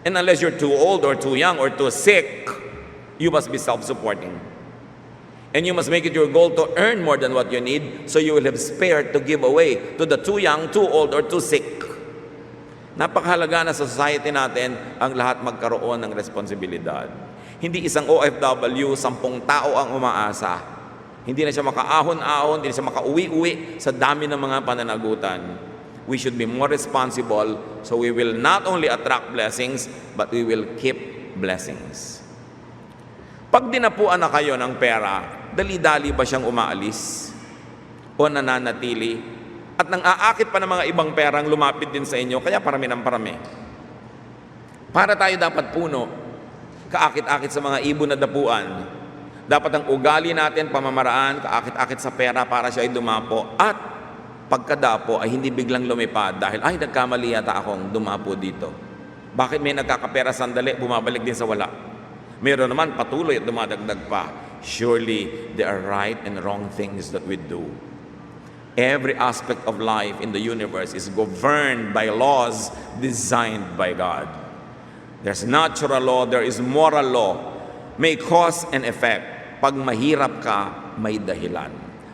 And unless you're too old or too young or too sick, you must be self-supporting. And you must make it your goal to earn more than what you need so you will have spared to give away to the too young, too old, or too sick. Napakahalaga na sa society natin ang lahat magkaroon ng responsibilidad. Hindi isang OFW, 10 tao ang umaasa. Hindi na siya makaahon-ahon, hindi na siya makauwi-uwi sa dami ng mga pananagutan. We should be more responsible so we will not only attract blessings, but we will keep blessings. Pag dinapuan na kayo ng pera, dali-dali ba siyang umaalis? O nananatili? At nang aakit pa ng mga ibang perang lumapit din sa inyo, kaya parami ng parami. Para tayo dapat puno, kaakit-akit sa mga ibon na dapuan. Dapat ang ugali natin, pamamaraan, kaakit-akit sa pera para siya ay dumapo. At pagkadapo ay hindi biglang lumipad dahil, ay nagkamali yata akong dumapo dito. Bakit may nagkakapera sandali, bumabalik din sa wala? Meron naman patuloy at dumadagdag pa. Surely there are right and wrong things that we do. Every aspect of life in the universe is governed by laws designed by God. There's natural law, there is moral law. May cause and effect. Pag mahirap ka, may dahilan.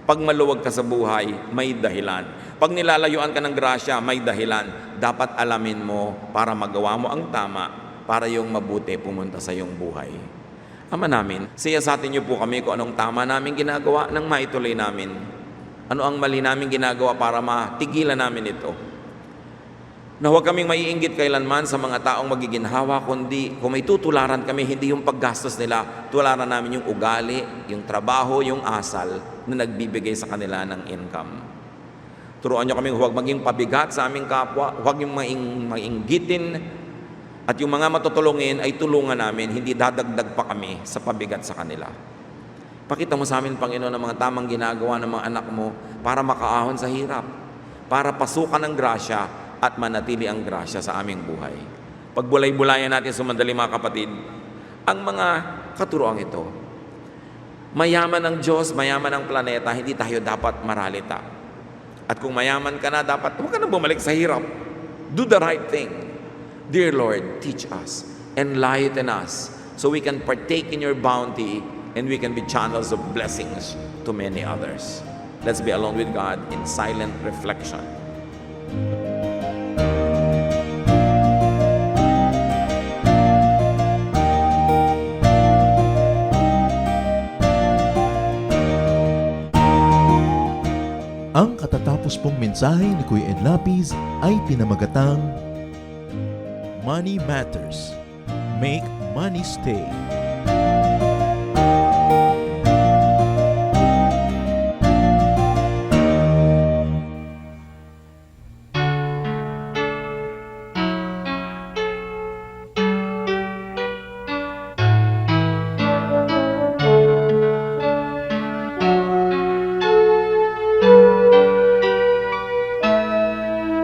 Pag maluwag ka sa buhay, may dahilan. Pag nilalayuan ka ng grasya, may dahilan. Dapat alamin mo para magawa mo ang tama, para yung mabuti pumunta sa iyong buhay. Ama namin, siyasatin niyo po kami kung anong tama namin ginagawa nang maituloy namin. Ano ang mali namin ginagawa para matigilan namin ito? Na huwag kaming maiinggit kailanman sa mga taong magiginhawa, kundi kung may tutularan kami, hindi yung paggastos nila, tularan namin yung ugali, yung trabaho, yung asal na nagbibigay sa kanila ng income. Turuan niyo kami huwag maging pabigat sa aming kapwa, huwag yung mainggitin, at yung mga matutulungin ay tulungan namin, hindi dadagdag pa kami sa pabigat sa kanila. Pakita mo sa amin, Panginoon, ang mga tamang ginagawa ng mga anak mo para makaahon sa hirap, para pasukan ng grasya at manatili ang grasya sa aming buhay. Pagbulay-bulayan natin sumandali, mga kapatid, ang mga katuroang ito. Mayaman ang Diyos, mayaman ang planeta, hindi tayo dapat maralita. At kung mayaman ka na, dapat huwag ka na bumalik sa hirap. Do the right thing. Dear Lord, teach us, enlighten us, so we can partake in your bounty and we can be channels of blessings to many others. Let's be alone with God in silent reflection. Ang katatapos pong mensahe ni Kuya Ed Lapid ay pinamagatang Money Matters. Make money stay.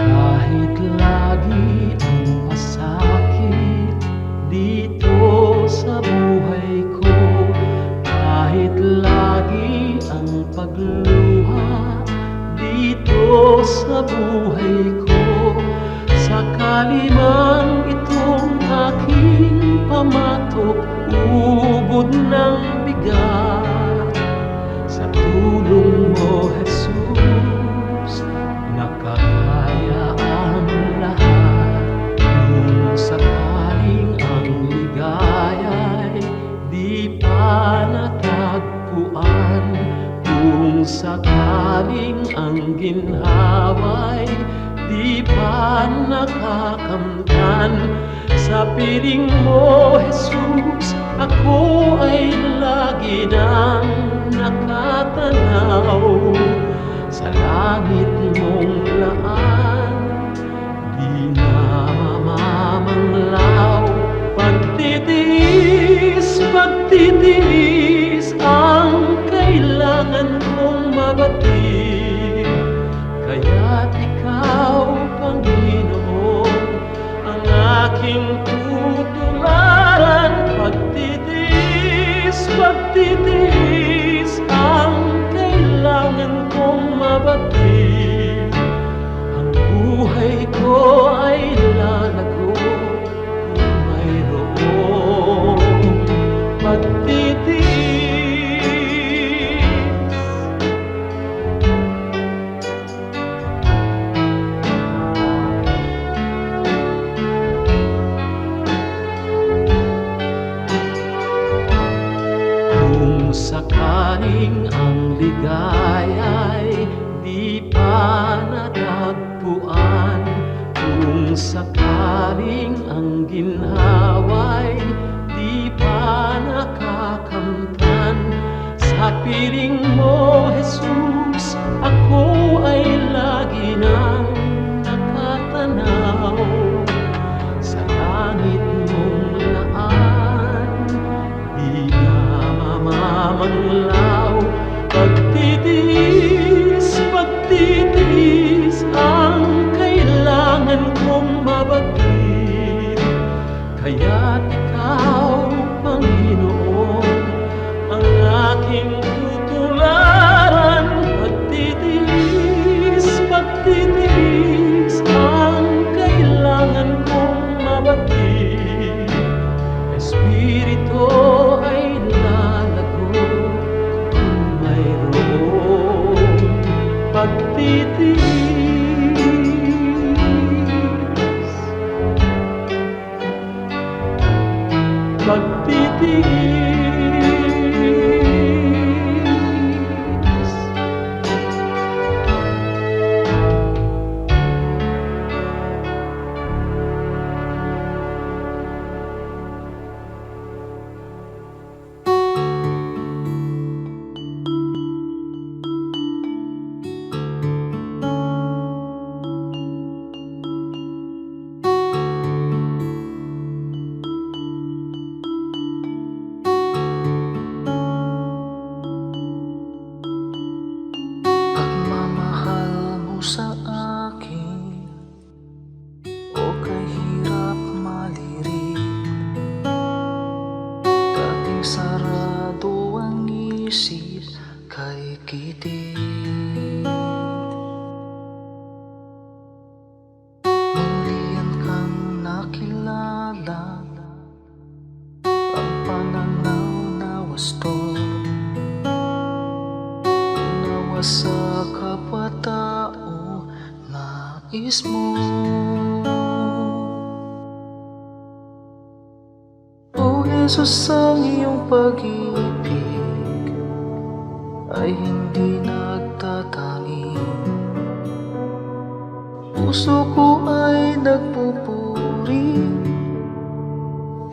Kahit lagi ang pasakit dito sa buhay ko, kahit lagi ang pagluha dito sa buhay ko, sakali man itong aking pamatok, ubod ng bigat, sa tulong mo, Jesus, nakakaya ang lahat. Kung sakaling ang ligaya'y di pa natagpuan, kung sakaling ang ginhawa'y di pa nakakamtan, sa piling mo, Jesus, ako ay lagi nang nakatanaw sa langit mong laan, di na mamamanglaw. Pagtitiis ang kailangan kong mabatid, kaya't ikaw, Panginoon, ang aking tutularan. Pagtitiis ang kailangan kong mabatid, ang buhay ko ay lalago kung mayroong pagtitiis. Kung sakaling ang ligaya'y di pa natagpuan, kung sakaling ang ginhawa'y di pa nakakamtan, sa piling mo, Jesus, ako ay lagi nang nakatanaw sa langit mong laan, di na mamamanglaw. Pagtitiis ang kailangan kong mabatid, kaya't ikaw, Panginoon, ang aking tutularan. Pagtitiis ang kailangan kong mabatid, Espiritu ay lalago sarado ang isip kay kiting. Mulian kang nakilala, ang pananaw na wasto, nawa sa kapwa-tao nais mo. O Jesus, ang iyong pag-ibig ay hindi nagtatangi. Puso ko ay nagpupuri,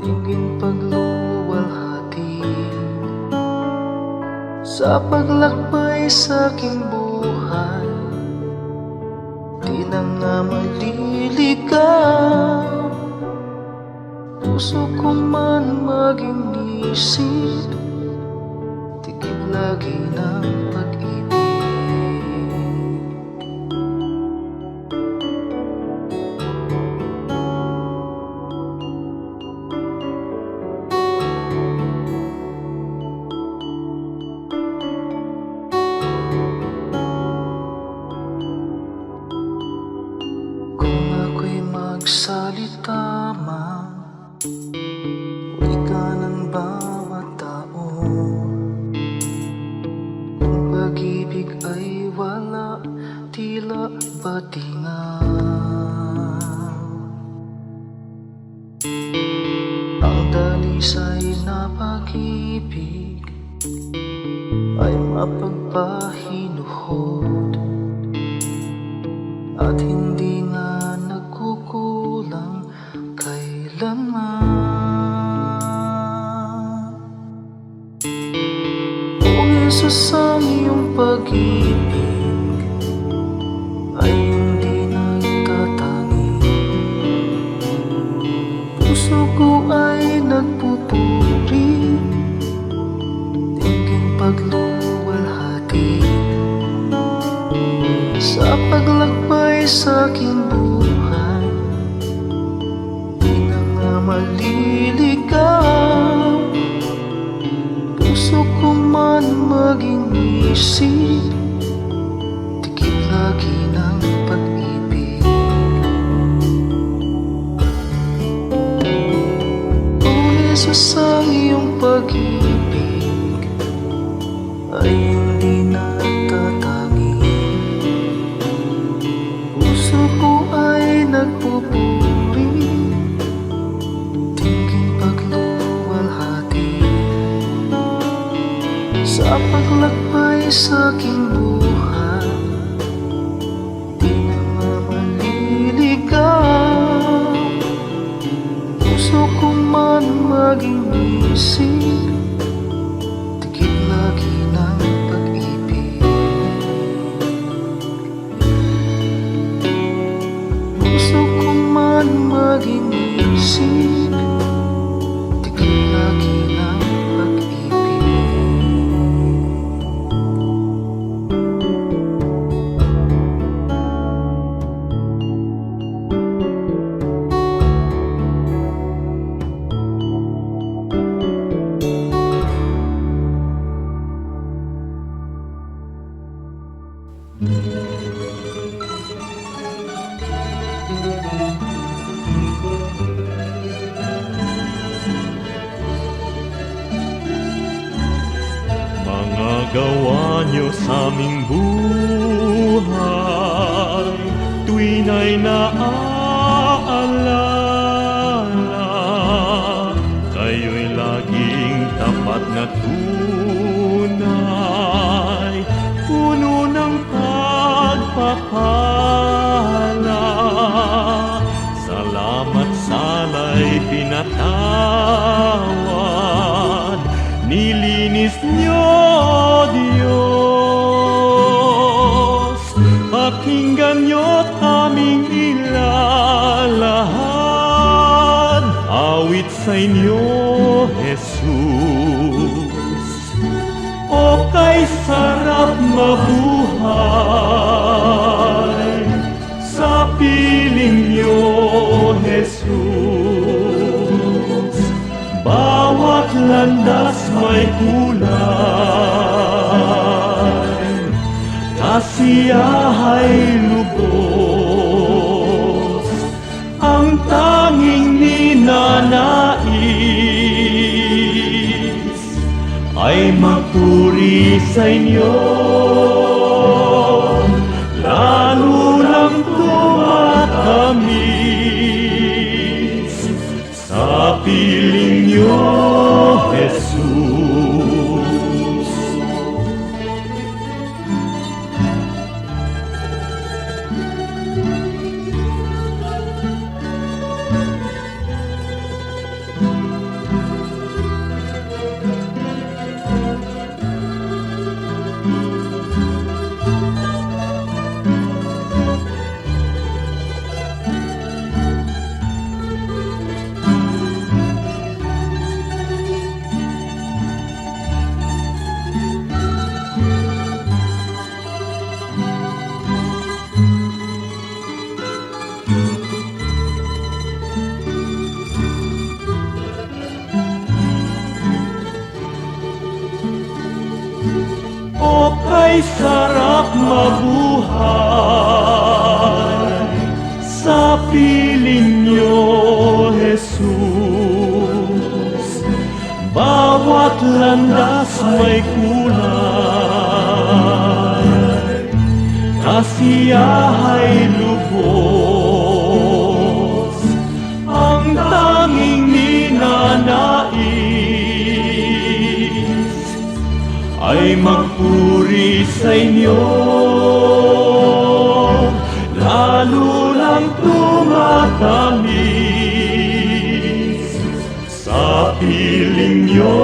tingin pagluwalhati sa paglakbay sa aking buhay. Di na nga maliligaw, puso ko man maging isip, tigib lagi ng pag-ibig. Kung ako'y magsalita man, wika ng bawat tao, kung pag-ibig ay wala, tila batingaw. Ang dalisay na pag-ibig ay mapagpahinuhod at hindi nga nagkukulang kailanman. O Jesus, ang iyong pag-ibig ay hindi nagtatangi. Puso ko ay nagpupuri, tingin pagluwalhati sa paglakbay sa aking buhay. Di na nga maliligaw, puso ko man maging isip, tigib lagi ng pag-ibig. O Jesus, ang iyong pag-ibig ay hindi nagtatangi. Puso ko ay nagpupuri, tingin pagluwalhati sa paglakbay sa aking buhay. Di na nga maliligaw, puso ko man maging isip, tigib lagi ng pag-ibig. Puso ko man maging isip, tigib lagi ng pag-ibig. Mga gawa niyo sa aming buhay, tuwin ay naaalala. Kayo'y laging tapat na tunay, puno ng pagpapala. Salamat sala'y pinatawad, nilinis niyo, Diyos. Pakinggan niyo't aming ilalahad, awit sa inyo, Jesus. O kay sarap mabuhay sa piling niyo, Jesus. Bawat landas may kulay, kasiyahay lubos, ang tanging ninanais ay magpuri sa inyo, lalo lang tumatamis sa piling niyo, Jesus. O kay sarap mabuhay sa piling niyo, Jesus. Bawat landas may kulay, kasiyahay lubos, ang tanging ninanais ay magpuri sa inyo, lalo lang tumatamis sa piling niyo,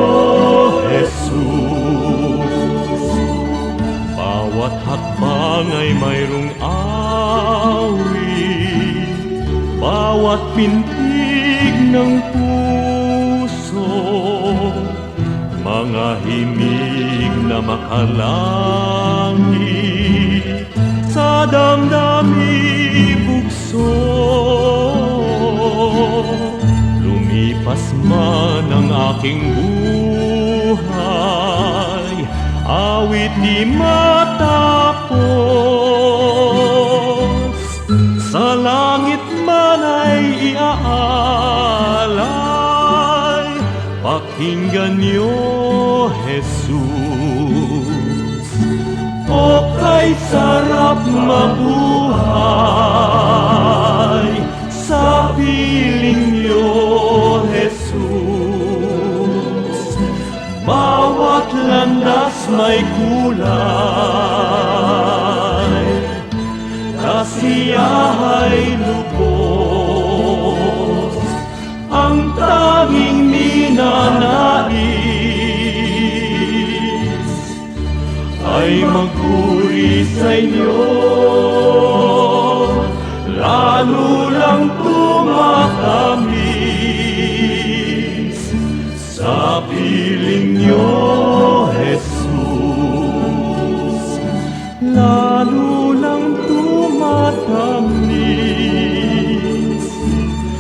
Jesus. Bawat hakbang ay mayroong awit, bawat pintig ng puso, mga himig na makalangit sa damdami bugso. Lumipas man ang aking buhay, awit di matapos, sa langit man ay iaalay, pakinggan niyo, Jesus. O kay sarap mabuhay sa piling niyo, Jesus. Bawat landas may kulay, kasiyahay lubos, ang tanging ninanais ay magpuri sa inyo, lalo lang tumatamis sa piling niyo, Jesus. Lalo lang tumatamis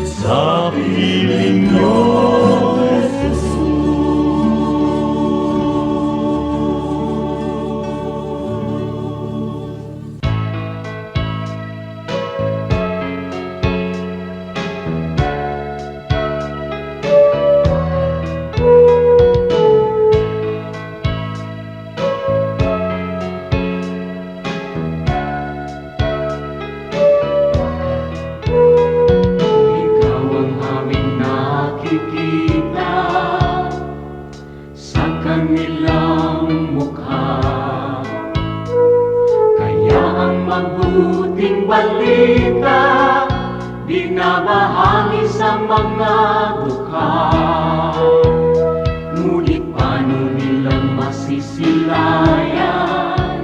sa piling niyo, Jesus. Ikaw ang aming nakikita sa kanilang mukha, kaya ang mabuting balita binabahagi sa mga dukha. Ngunit paano nilang masisilayan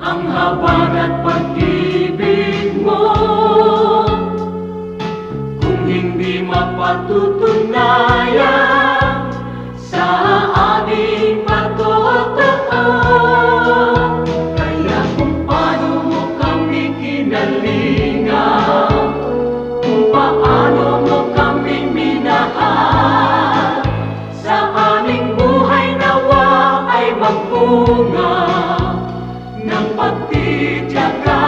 ang habag at pag-ibig mo kung hindi mapatutunayan sa aming patotoo? Kaya kung paano mo kami kinalingan, kung paano mo kami minahal, sa aming bunga ng pagtitiyaga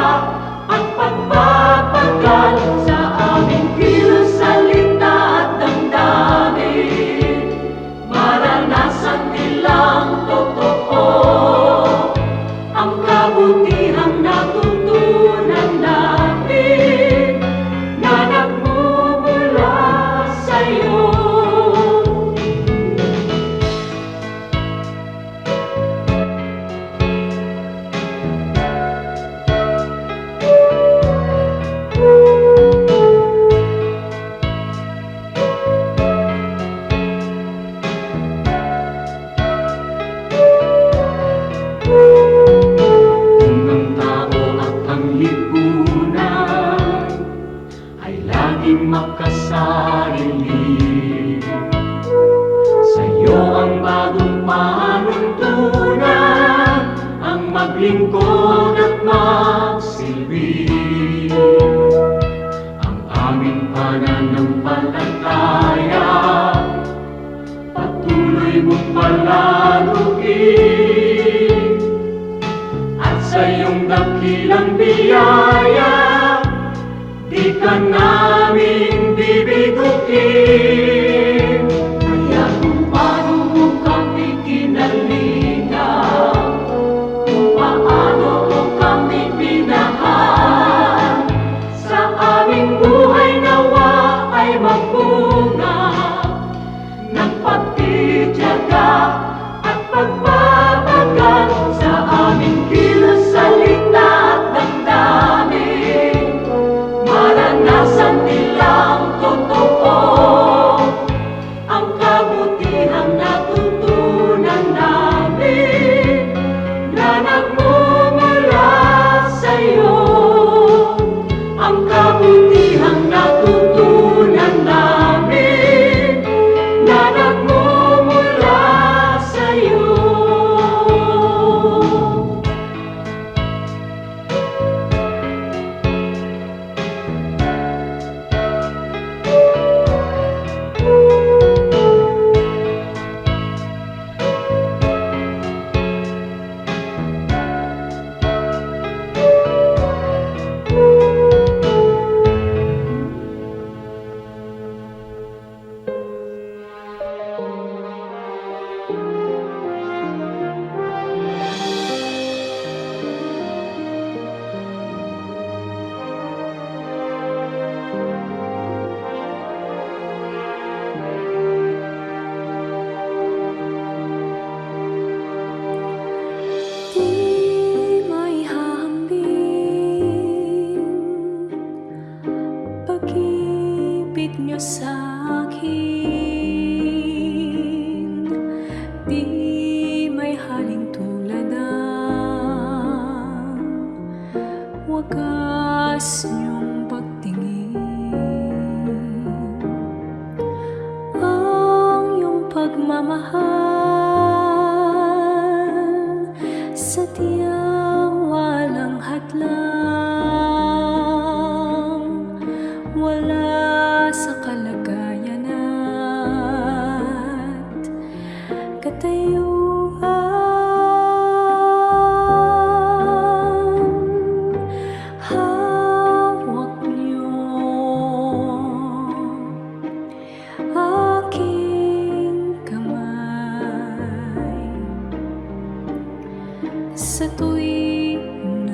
at pagpapagal sa aming kilos, salita at damdamin. Maranasan nilang totoo ang kabutihang natutunan namin na nagmumula sa'yo. Kung ang tao at ang lipunan ay laging makasarili, sa'yo ang bagong panuntunan, ang maglingkod at magsilbi. Ang aming pananampalataya patuloy mong palaluin, at sa iyong dakilang biyaya di ka namin bibiguin. Kaya kung paano mo kami kinalingan, kung paano mo kami minahal, sa aming buhay nawa ay magbunga ng pagtitiyaga at pagpapagal sa aming kilos, salita at damdamin. Maranasan nilang totoo ang kabutihang natutunan namin na nagmumula sa'yo. Ang kabutihang natutunan namin na nagmumula sa'yo. Di may hahambing pag-ibig niyo sa akin, di may haling tulad ng wagas niyong pagtingin. Ang iyong pagmamahal sadyang walang hadlang, wala sa kalagayan at katayuan. Hawak niyo aking kamay sa tuwing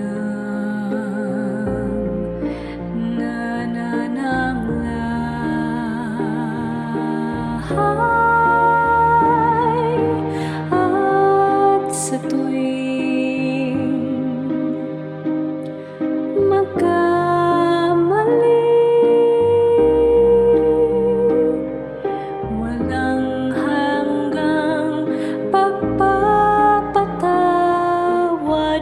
nanananglahay, at sa tuwing magkamali, walang hanggang pagpapatawad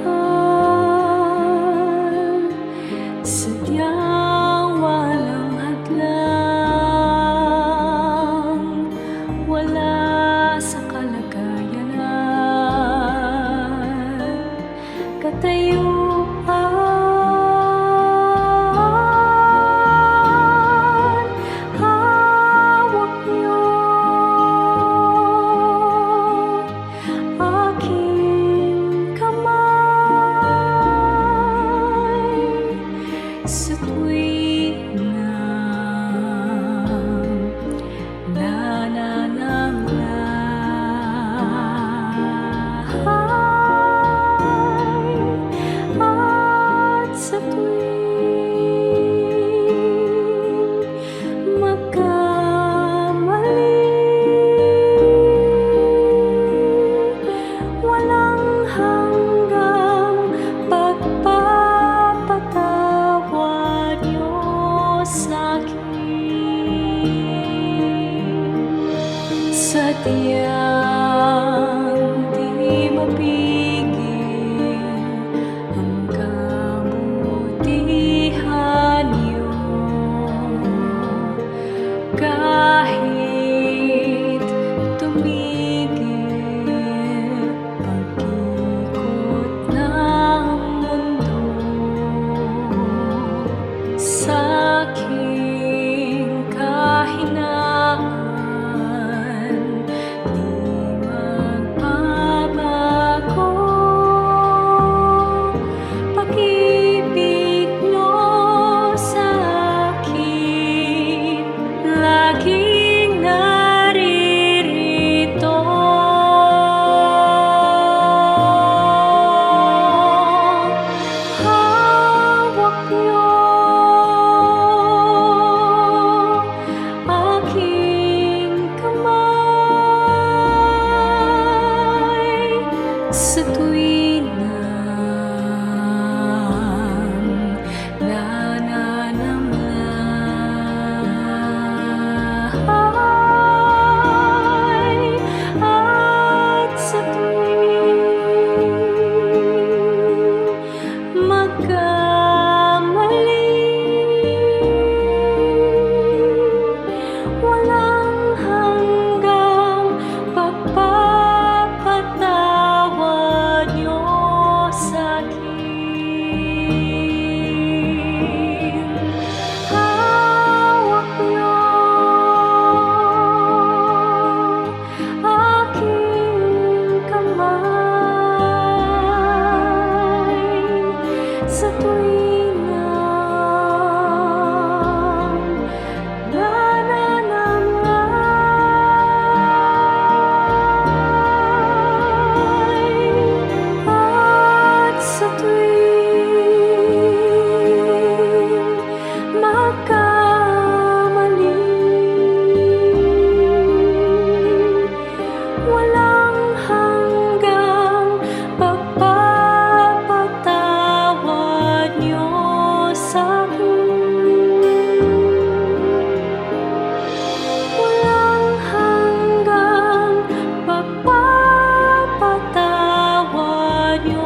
mahal, sadyang walang hadlang, wala sa kalagayanan, katayuan, hawak niyo aking kamay sa tuwing nananamlay at sa tuwing magkamali, walang hanggang pagpapatawad niyo sa'kin. Sadyang di mapigil ang kabutihan niyo, kahit tumigil pag-ikot ng mundo. Sa'king kahinaan di magbabago, pag-ibig niyo sa'kin laging naririto. Hawak niyo aking kamay sa tuwing nananamlay at sa tuwing magkamali, walang hanggang pagpapatawad niyo sa'kin. Hawak niyo aking kamay sa tuwing nananamlay at sa tuwing magkamali, walang hanggang pagpapatawad niyo sa'kin. Walang hanggang pagpapatawad niyo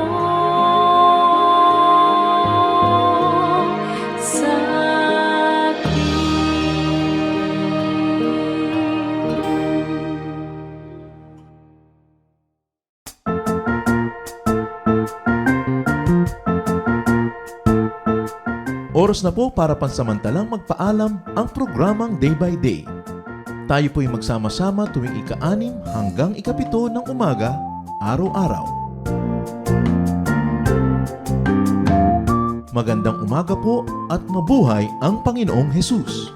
sa'kin. Oras na po para pansamantalang magpaalam ang programang Day by Day. Tayo po'y magsama-sama tuwing ika-6 hanggang ika-7 ng umaga, araw-araw. Magandang umaga po at mabuhay ang Panginoong Hesus!